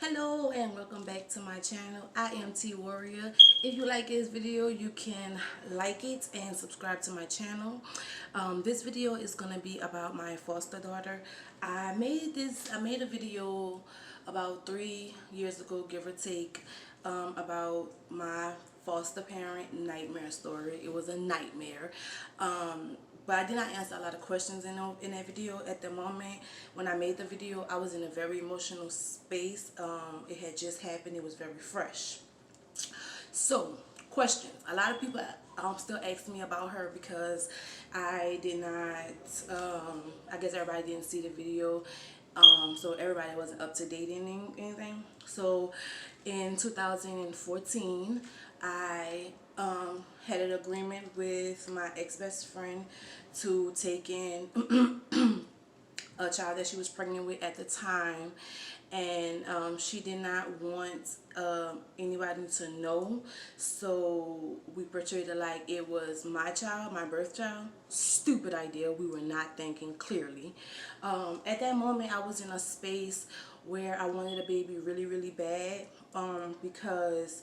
Hello and welcome back to my channel. I am T Warrior. If you like this video, you can like it and subscribe to my channel. This video is gonna be about my foster daughter. I made a video about 3 years ago, give or take, about my foster parent nightmare story. It was a nightmare. But I did not answer a lot of questions in that video. At the moment when I made the video, I was in a very emotional space. It had just happened. It was very fresh. So, questions. A lot of people still ask me about her because I did not, I guess everybody didn't see the video. So everybody wasn't up to date in anything. So in 2014, I had an agreement with my ex-best friend to take in a child that she was pregnant with at the time, and she did not want anybody to know, so we portrayed it like it was my child, my birth child. Stupid idea. We were not thinking clearly. At that moment, I was in a space where I wanted a baby really bad, because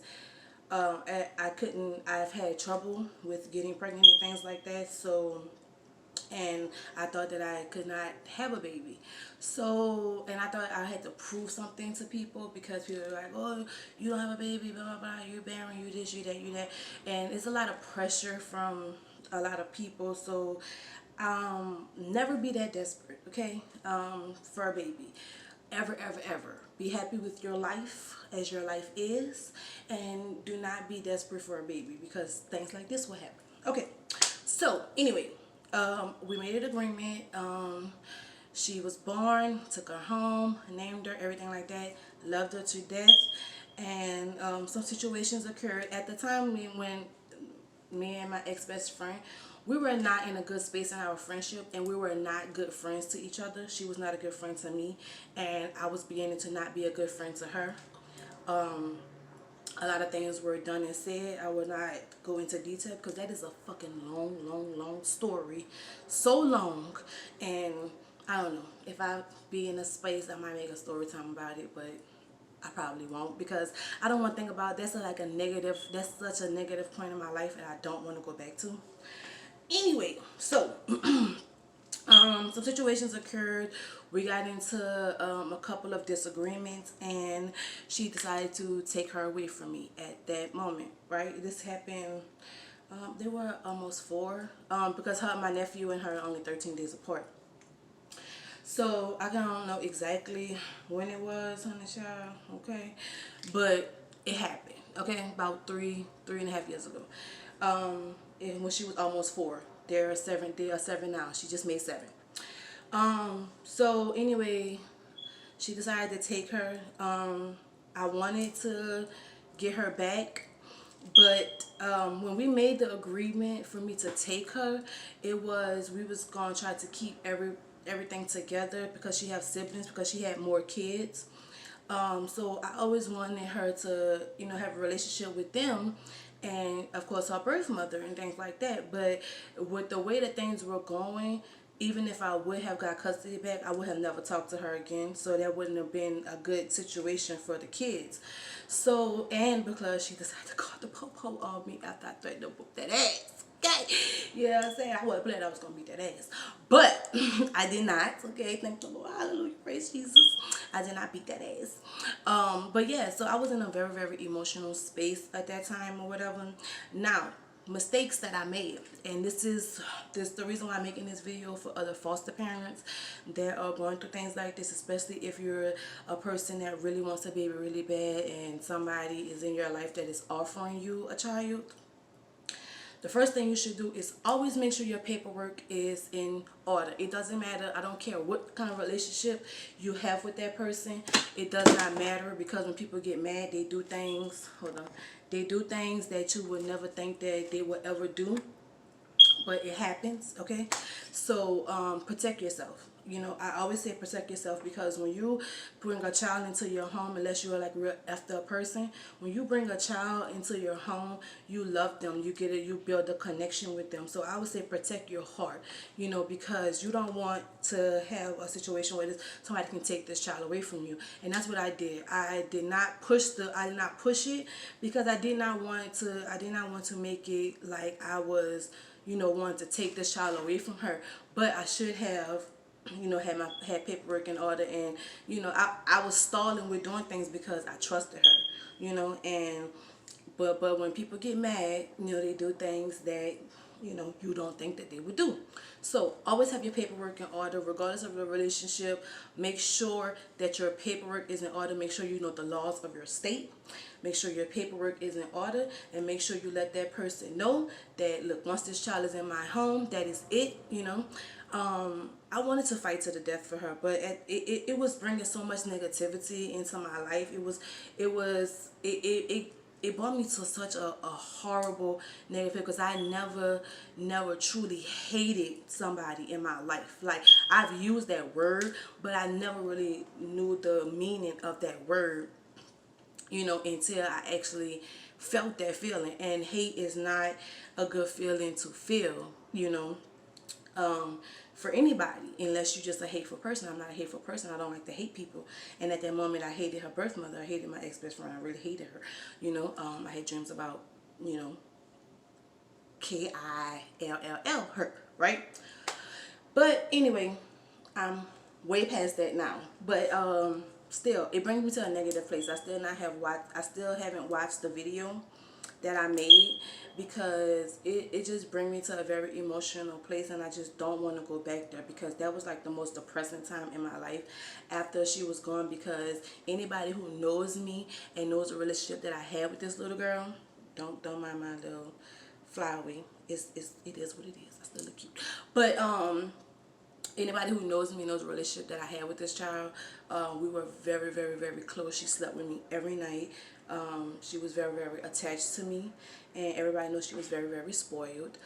I've had trouble with getting pregnant and things like that. So, and I thought that I could not have a baby. So, and I thought I had to prove something to people, because people were like, oh, you don't have a baby, blah, blah, blah, you're barren, you this, you that, you that. And it's a lot of pressure from a lot of people. So, never be that desperate, okay, for a baby. Ever. Be happy with your life as your life is, and do not be desperate for a baby, because things like this will happen. Okay, so anyway, we made an agreement. She was born, took her home, named her, everything like that. Loved her to death. And some situations occurred at the time when me and my ex-best friend, we were not in a good space in our friendship, and we were not good friends to each other. She was not a good friend to me, and I was beginning to not be a good friend to her. A lot of things were done and said. I will not go into detail because that is a fucking long story. So long. And I don't know. If I be in a space, I might make a story time about it, but I probably won't, because I don't want to think about that's like a negative, that's such a negative point in my life, and I don't want to go back to. Anyway, so some situations occurred. We got into a couple of disagreements, and she decided to take her away from me at that moment, right? This happened, they were almost 4, because my nephew and her are only 13 days apart. So I don't know exactly when it was, honey child, okay? But it happened, okay? About three and a half years ago. And when she was almost 4. They are 7 now. She just made 7. So anyway, she decided to take her. I wanted to get her back, but when we made the agreement for me to take her, it was, we was gonna try to keep everything together, because she has siblings, because she had more kids. So I always wanted her to, have a relationship with them, and of course her birth mother and things like that. But with the way that things were going, even if I would have got custody back, I would have never talked to her again. So that wouldn't have been a good situation for the kids. So, and because she decided to call the po-po on me after I threatened to whoop that ass. Okay, you know what I'm saying? I wasn't planning I was gonna beat that ass, but I did not. Okay, thank the Lord, hallelujah, praise Jesus. I did not beat that ass. But yeah, so I was in a very emotional space at that time or whatever. Now, mistakes that I made, and this the reason why I'm making this video for other foster parents that are going through things like this, especially if you're a person that really wants a baby really bad, and somebody is in your life that is offering you a child. The first thing you should do is always make sure your paperwork is in order. It doesn't matter. I don't care what kind of relationship you have with that person. It does not matter, because when people get mad, they do things. Hold on. They do things that you would never think that they would ever do. But it happens, okay? So protect yourself. You know, I always say protect yourself, because when you bring a child into your home, unless you are like real after a person, when you bring a child into your home, you love them, you get it, you build a connection with them. So I would say protect your heart, you know, because you don't want to have a situation where somebody can take this child away from you. And that's what I did. I did not push it, because I did not want to make it like I was, you know, wanting to take this child away from her. But I should have, you know, had paperwork in order. And you know, I was stalling with doing things because I trusted her, you know. And but when people get mad, you know, they do things that, you know, you don't think that they would do. So always have your paperwork in order, regardless of the relationship. Make sure that your paperwork is in order. Make sure you know the laws of your state. Make sure your paperwork is in order, and make sure you let that person know that, look, once this child is in my home, that is it, you know. I wanted to fight to the death for her, but it was bringing so much negativity into my life. It brought me to such a horrible negative, because I never truly hated somebody in my life. Like, I've used that word, but I never really knew the meaning of that word, you know, until I actually felt that feeling. And hate is not a good feeling to feel, you know, for anybody, unless you're just a hateful person. I'm not a hateful person. I don't like to hate people. And at that moment, I hated her birth mother. I hated my ex-best friend. I really hated her, you know. I had dreams about, you know, Kill, her, right? But anyway, I'm way past that now. But still, it brings me to a negative place. I still haven't watched the video that I made, because it just brings me to a very emotional place, and I just don't want to go back there, because that was like the most depressing time in my life after she was gone. Because anybody who knows me and knows the relationship that I had with this little girl, don't mind my little flowery. It is what it is. I still look cute. But anybody who knows me knows the relationship that I had with this child. We were very, very, very close. She slept with me every night. She was very, very attached to me, and everybody knows she was very, very spoiled.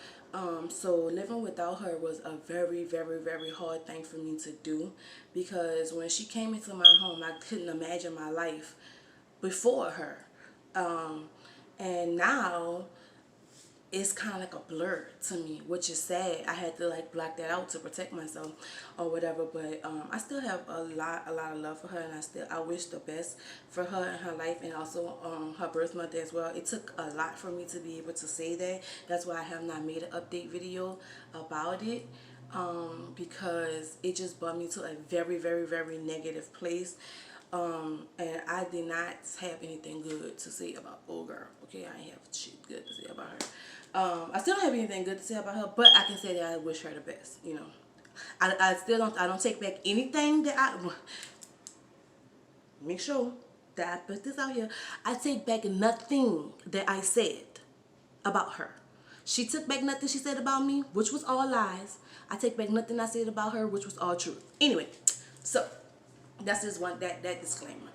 So living without her was a very, very, very hard thing for me to do, because when she came into my home, I couldn't imagine my life before her. And now it's kind of like a blur to me, which is sad. I had to like block that out to protect myself or whatever. But I still have a lot of love for her, and I wish the best for her and her life, and also her birth mother as well. It took a lot for me to be able to say that. That's why I have not made an update video about it, because it just brought me to a very, very, very negative place. And I did not have anything good to say about old girl. Okay, I ain't have shit good to say about her. I still don't have anything good to say about her, but I can say that I wish her the best. You know, I don't take back anything that I make sure that I put this out here. I take back nothing that I said about her. She took back nothing she said about me, which was all lies. I take back nothing I said about her, which was all truth. Anyway, so that's just one that disclaimer.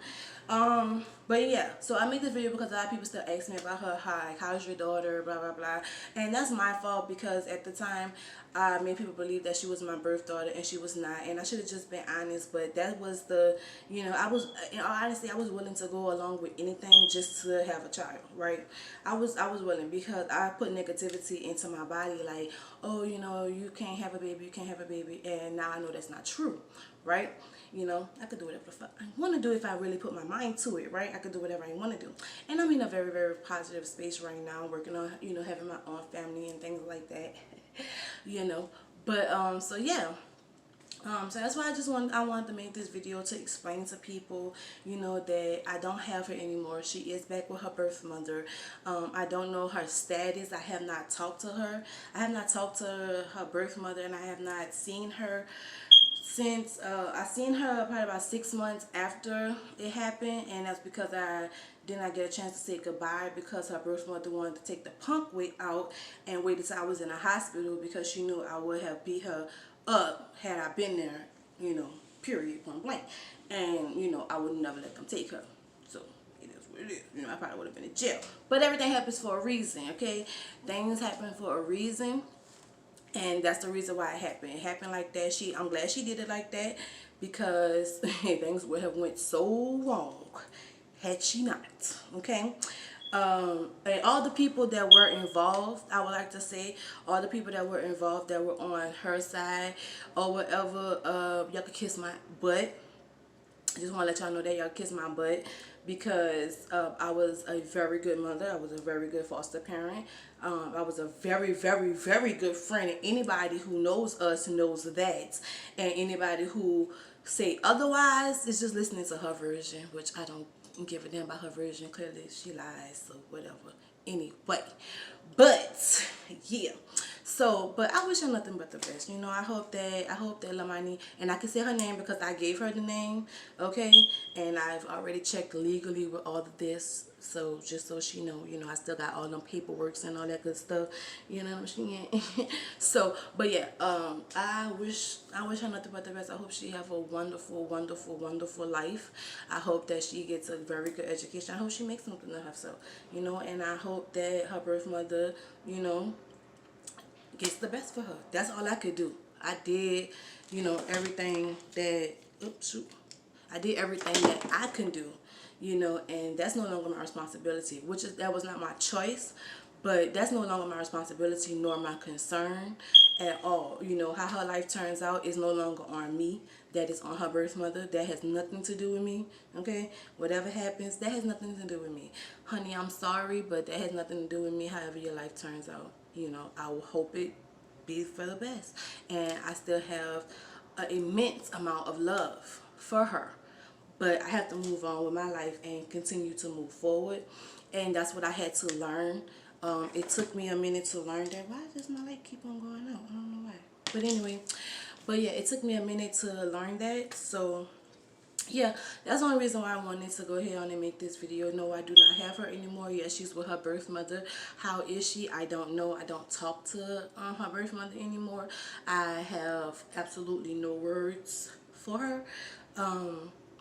But yeah, so I made this video because a lot of people still ask me about her. Hi, how's your daughter, blah blah blah. And that's my fault, because at the time I made people believe that she was my birth daughter, and she was not. And I should have just been honest, but that was the, you know, I was, in all honesty, I was willing to go along with anything just to have a child, right? I was willing, because I put negativity into my body, like, oh, you know, you can't have a baby, and now I know that's not true, right? You know, I could do whatever the fuck I want to do if I really put my mind to it, right? I could do whatever I want to do. And I'm in a very, very positive space right now, working on, you know, having my own family and things like that, you know. But, so yeah. So that's why I wanted to make this video to explain to people, you know, that I don't have her anymore. She is back with her birth mother. I don't know her status. I have not talked to her. I have not talked to her birth mother, and I have not seen her since I seen her probably about 6 months after it happened, and that's because I did not get a chance to say goodbye, because her birth mother wanted to take the punk weight out and waited till I was in a hospital, because she knew I would have beat her up had I been there, you know, period, point blank. And, you know, I would never let them take her. So it is what it is. You know, I probably would have been in jail. But everything happens for a reason, okay? Things happen for a reason. And that's the reason why it happened. It happened like that. I'm glad she did it like that, because things would have went so wrong had she not. Okay. And all the people that were involved, I would like to say, all the people that were involved that were on her side or whatever, y'all could kiss my butt. I just want to let y'all know that y'all kiss my butt, because I was a very good mother. I was a very good foster parent. I was a very, very, very good friend. And anybody who knows us knows that. And anybody who say otherwise is just listening to her version, which I don't give a damn about her version. Clearly she lies, so whatever. Anyway, but yeah. So, but I wish her nothing but the best. You know, I hope that Lamani, and I can say her name because I gave her the name, okay? And I've already checked legally with all of this. So just so she know, you know, I still got all them paperworks and all that good stuff. You know what I'm saying? So, but yeah, I wish her nothing but the best. I hope she have a wonderful, wonderful, wonderful life. I hope that she gets a very good education. I hope she makes something of herself, you know, and I hope that her birth mother, you know, gets the best for her. That's all I could do. I did, you know, everything that, oops, shoot. I did everything that I can do, you know, and that's no longer my responsibility, that was not my choice, but that's no longer my responsibility nor my concern at all. You know, how her life turns out is no longer on me. That is on her birth mother. That has nothing to do with me, okay? Whatever happens, that has nothing to do with me. Honey, I'm sorry, but that has nothing to do with me, however your life turns out. You know, I will hope it be for the best. And I still have an immense amount of love for her. But I have to move on with my life and continue to move forward. And that's what I had to learn. It took me a minute to learn that. Why does my light keep on going out? I don't know why. But anyway, but yeah, it took me a minute to learn that. So yeah, that's the only reason why I wanted to go ahead on and make this video. No, I do not have her anymore. Yes, she's with her birth mother. How is she? I don't know. I don't talk to her birth mother anymore. I have absolutely no words for her.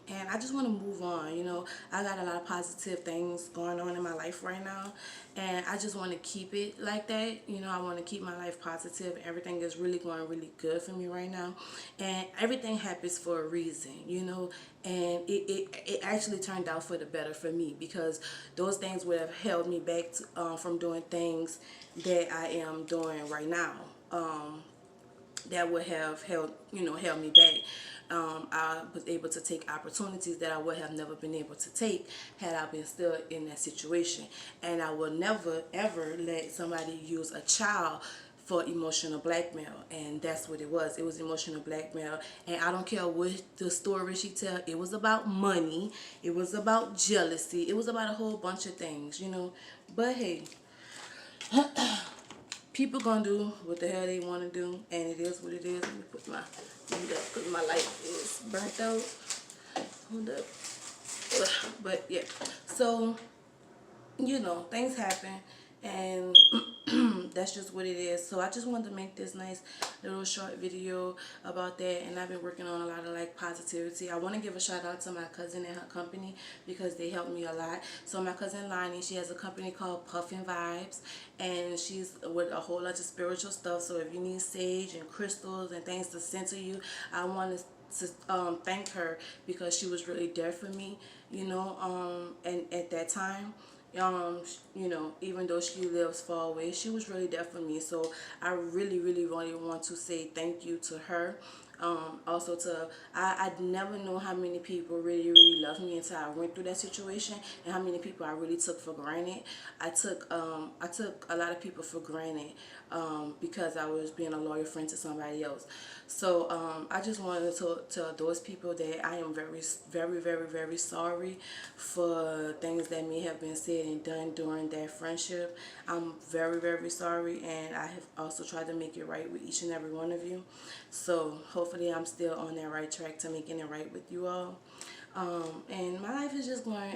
And I just want to move on. You know, I got a lot of positive things going on in my life right now, and I just want to keep it like that. You know, I want to keep my life positive. Everything is really going really good for me right now, and everything happens for a reason, you know, and it actually turned out for the better for me, because those things would have held me back from doing things that I am doing right now. That would have held me back. I was able to take opportunities that I would have never been able to take had I been still in that situation. And I will never ever let somebody use a child for emotional blackmail. And that's what it was. It was emotional blackmail. And I don't care what the story she tell. It was about money. It was about jealousy. It was about a whole bunch of things, you know. But hey, people gonna do what the hell they want to do, and it is what it is. Let me put my because my light is burnt out. Hold up. Ugh. But yeah, so you know, things happen, and that's just what it is. So I just wanted to make this nice little short video about that, and I've been working on a lot of like positivity. I want to give a shout out to my cousin and her company, because they helped me a lot. So my cousin Lonnie, she has a company called Puffin Vibes, and she's with a whole lot of spiritual stuff. So if you need sage and crystals and things to center you, I want to thank her, because she was really there for me, you know, and at that time, you know, even though she lives far away, she was really there for me. So I really, really, really want to say thank you to her. Also to, I never know how many people really, really love me until I went through that situation, and how many people I really took for granted. I took a lot of people for granted, because I was being a loyal friend to somebody else. So I just wanted to tell those people that I am very, very, very, very sorry for things that may have been said and done during that friendship. I'm very, very sorry, and I have also tried to make it right with each and every one of you. So hopefully I'm still on that right track to making it right with you all. And my life is just going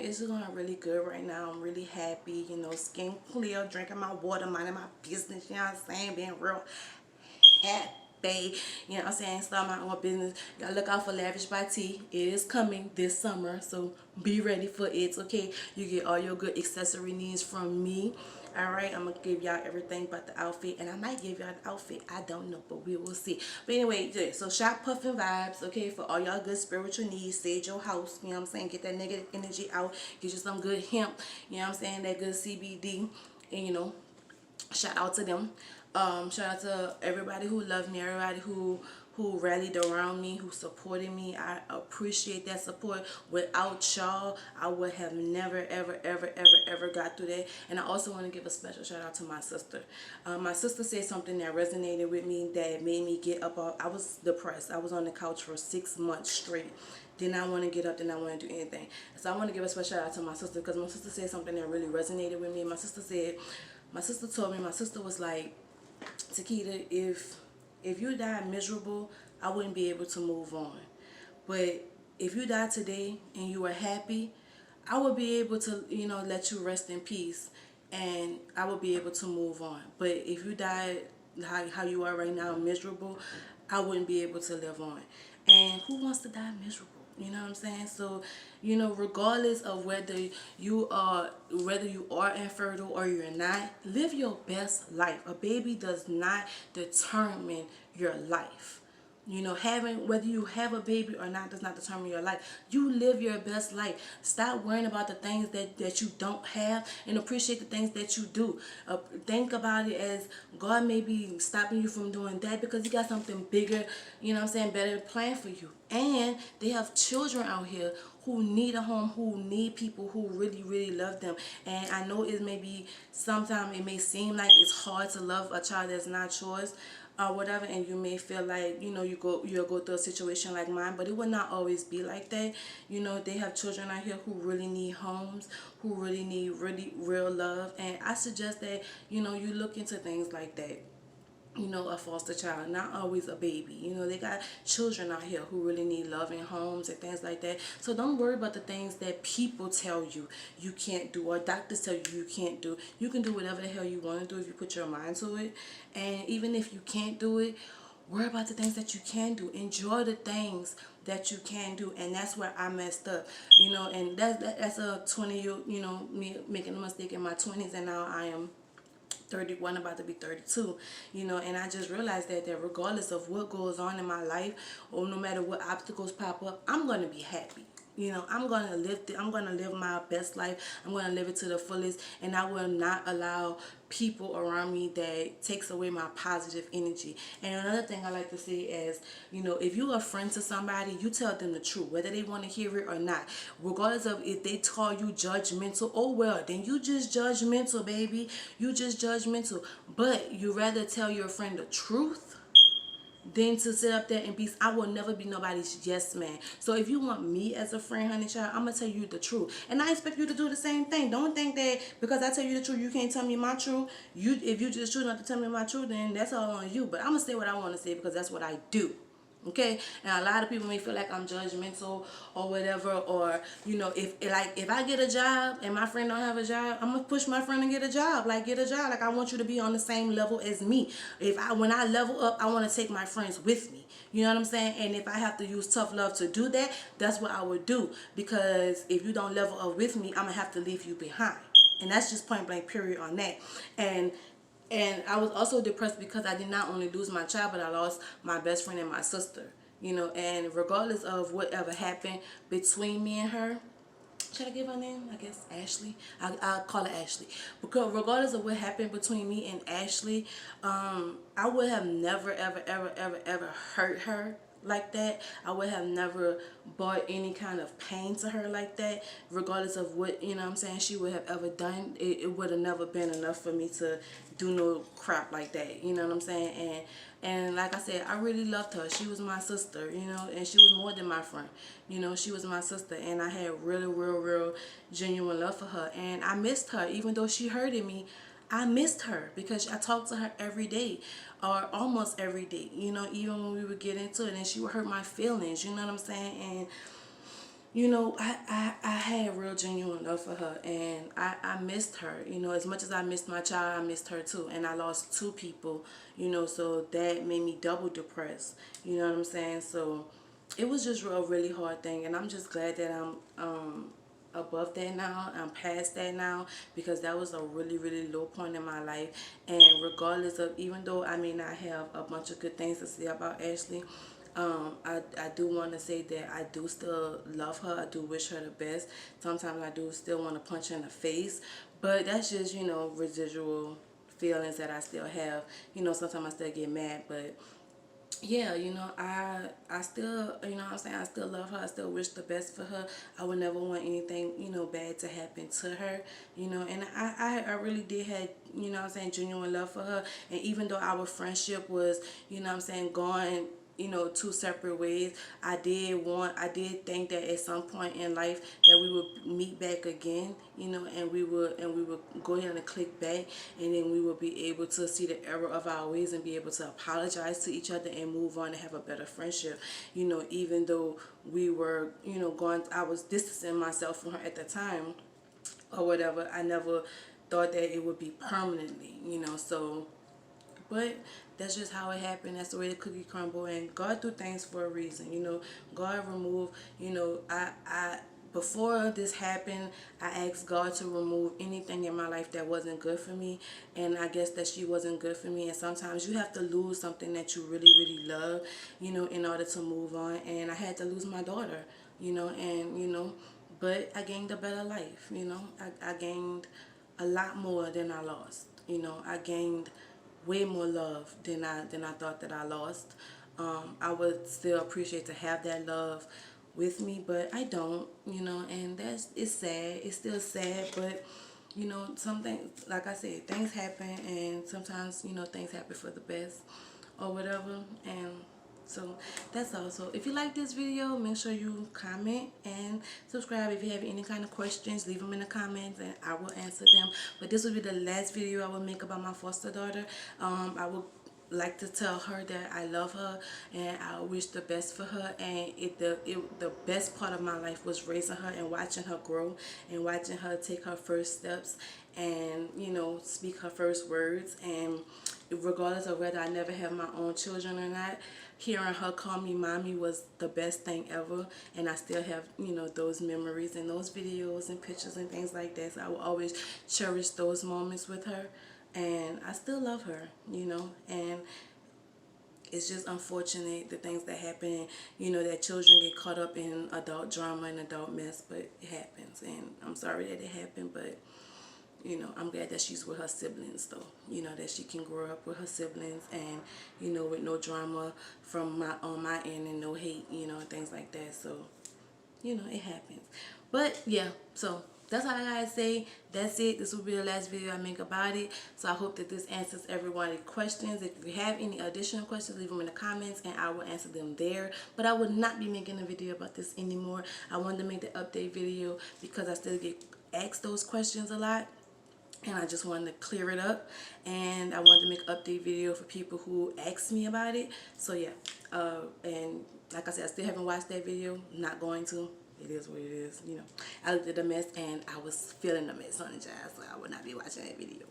really good right now. I'm really happy, you know, skin clear, drinking my water, minding my business, you know what I'm saying, being real happy. cafe. You know what I'm saying? Start my own business. Gotta look out for Lavish by T. It is coming this summer, so be ready for it. Okay, you get all your good accessory needs from me. All right, I'm gonna give y'all everything but the outfit, and I might give y'all the outfit. I don't know, but we will see. But anyway, yeah, so shop Puffin Vibes, okay, for all y'all good spiritual needs. Sage your house, you know what I'm saying? Get that negative energy out. Get you some good hemp, you know what I'm saying? That good CBD, and you know, shout out to them. Shout out to everybody who loved me, everybody who rallied around me, who supported me. I appreciate that support. Without y'all, I would have never, ever got through that. And I also want to give a special shout out to my sister. My sister said something that resonated with me that made me get up. I was depressed. I was on the couch for 6 months straight. Did not want to get up, did not want to do anything. So I want to give a special shout out to my sister because my sister said something that really resonated with me. My sister told me, my sister was like, Takeda, if you die miserable, I wouldn't be able to move on. But if you die today and you are happy, I would be able to, you know, let you rest in peace, and I would be able to move on. But if you die how you are right now, miserable, I wouldn't be able to live on. And who wants to die miserable? You know what I'm saying? So, you know, regardless of whether you are infertile or you're not, live your best life. A baby does not determine your life. You know, whether you have a baby or not does not determine your life. You live your best life. Stop worrying about the things that you don't have and appreciate the things that you do. Think about it as God may be stopping you from doing that because He got something bigger, you know what I'm saying, better planned for you. And they have children out here who need a home, who need people who really love them. And I know sometimes it may seem like it's hard to love a child that's not yours, or whatever, and you may feel like, you know, you'll go through a situation like mine, but it will not always be like that. You know, they have children out here who really need homes, who really need real love, and I suggest that, you know, you look into things like that. You know, a foster child, not always a baby. You know, they got children out here who really need love and homes and things like that. So don't worry about the things that people tell you can't do, or doctors tell you can't do. You can do whatever the hell you want to do if you put your mind to it. And even if you can't do it, worry about the things that you can do. Enjoy the things that you can do. And that's where I messed up, you know. And that's a 20-year, you know, me making a mistake in my 20s, and now I am 31, about to be 32, you know. And I just realized that regardless of what goes on in my life, or no matter what obstacles pop up, I'm going to be happy. You know, I'm going to live my best life. I'm going to live it to the fullest, and I will not allow people around me that takes away my positive energy. And another thing I like to say is, you know, if you're a friend to somebody, you tell them the truth, whether they want to hear it or not. Regardless of if they call you judgmental, oh well, then you just judgmental, baby. You just judgmental. But you rather tell your friend the truth than to sit up there and be. I will never be nobody's yes man. So if you want me as a friend, honey child, I'm gonna tell you the truth, and I expect you to do the same thing. Don't think that because I tell you the truth, you can't tell me my truth. If you just choose not to tell me my truth, then that's all on you. But I'm gonna say what I want to say because that's what I do. Okay, and a lot of people may feel like I'm judgmental or whatever, or you know, if I get a job and my friend don't have a job, I'm gonna push my friend to get a job. Like, get a job. Like, I want you to be on the same level as me. When I level up, I want to take my friends with me. You know what I'm saying? And if I have to use tough love to do that, that's what I would do. Because if you don't level up with me, I'm gonna have to leave you behind. And that's just point blank period on that. And I was also depressed because I did not only lose my child, but I lost my best friend and my sister. You know, and regardless of whatever happened between me and her, should I give her name? I guess Ashley. I'll call her Ashley. Because regardless of what happened between me and Ashley, I would have never, ever hurt her like that. I would have never brought any kind of pain to her like that, regardless of what, you know what I'm saying, she would have ever done. It would have never been enough for me to do no crap like that, you know what I'm saying? And like I said, I really loved her. She was my sister, you know, and she was more than my friend. You know, she was my sister, and I had really, real genuine love for her. And I missed her. Even though she hurted me, I missed her because I talked to her every day, or almost every day, you know, even when we would get into it, and she would hurt my feelings, you know what I'm saying? you know, I had real genuine love for her, and I missed her. You know, as much as I missed my child, I missed her too. And I lost two people, you know, so that made me double depressed. You know what I'm saying? So it was just a really hard thing, and I'm just glad that I'm above that now. I'm past that now, because that was a really low point in my life. And regardless of, even though I may not have a bunch of good things to say about Ashley, I do want to say that I do still love her. I do wish her the best. Sometimes I do still want to punch her in the face, but that's just, you know, residual feelings that I still have. You know, sometimes I still get mad, but yeah, you know, I still, you know what I'm saying, I still love her. I still wish the best for her. I would never want anything, you know, bad to happen to her, you know. And I really did have, you know what I'm saying, genuine love for her. And even though our friendship was, you know what I'm saying, going, you know, two separate ways, I did think that at some point in life that we would meet back again, you know, and we would go ahead and click back, and then we would be able to see the error of our ways and be able to apologize to each other and move on and have a better friendship. You know, even though we were, you know, I was distancing myself from her at the time or whatever, I never thought that it would be permanently, you know. So but that's just how it happened. That's the way the cookie crumble. And God do things for a reason. You know, God removed, you know, before this happened, I asked God to remove anything in my life that wasn't good for me. And I guess that she wasn't good for me. And sometimes you have to lose something that you really love, you know, in order to move on. And I had to lose my daughter, you know, and, you know, but I gained a better life, you know. I gained a lot more than I lost. You know, I gained way more love than I thought that I lost. I would still appreciate to have that love with me, but I don't, you know, and it's sad. It's still sad, but you know, something, like I said, things happen, and sometimes, you know, things happen for the best or whatever. And so that's all. So if you like this video, make sure you comment and subscribe. If you have any kind of questions, leave them in the comments and I will answer them. But this will be the last video I will make about my foster daughter. I will like to tell her that I love her and I wish the best for her. And the best part of my life was raising her and watching her grow and watching her take her first steps and, you know, speak her first words. And regardless of whether I never have my own children or not, hearing her call me mommy was the best thing ever. And I still have, you know, those memories and those videos and pictures and things like that. So I will always cherish those moments with her. And I still love her, you know. And it's just unfortunate the things that happen, you know, that children get caught up in adult drama and adult mess, but it happens. And I'm sorry that it happened, but you know, I'm glad that she's with her siblings, though. You know, that she can grow up with her siblings and, you know, with no drama from on my end and no hate, you know, and things like that. So, you know, it happens. But yeah, so that's all I gotta say. That's it. This will be the last video I make about it. So I hope that this answers everybody's questions. If you have any additional questions, leave them in the comments and I will answer them there. But I would not be making a video about this anymore. I wanted to make the update video because I still get asked those questions a lot. And I just wanted to clear it up, and I wanted to make an update video for people who asked me about it. So yeah, and like I said, I still haven't watched that video. Not going to. It is what it is, you know. I looked at the mess and I was feeling the mess on the job, so I would not be watching that video.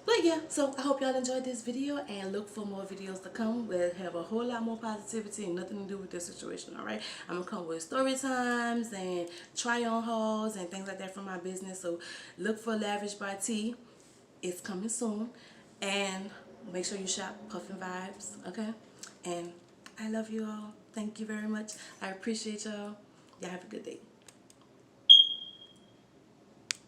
But yeah, so I hope y'all enjoyed this video and look for more videos to come that have a whole lot more positivity and nothing to do with this situation, alright? I'm going to come with story times and try on hauls and things like that for my business. So look for Lavish by T. It's coming soon. And make sure you shop Puffin Vibes, okay? And I love you all. Thank you very much. I appreciate y'all. Y'all have a good day.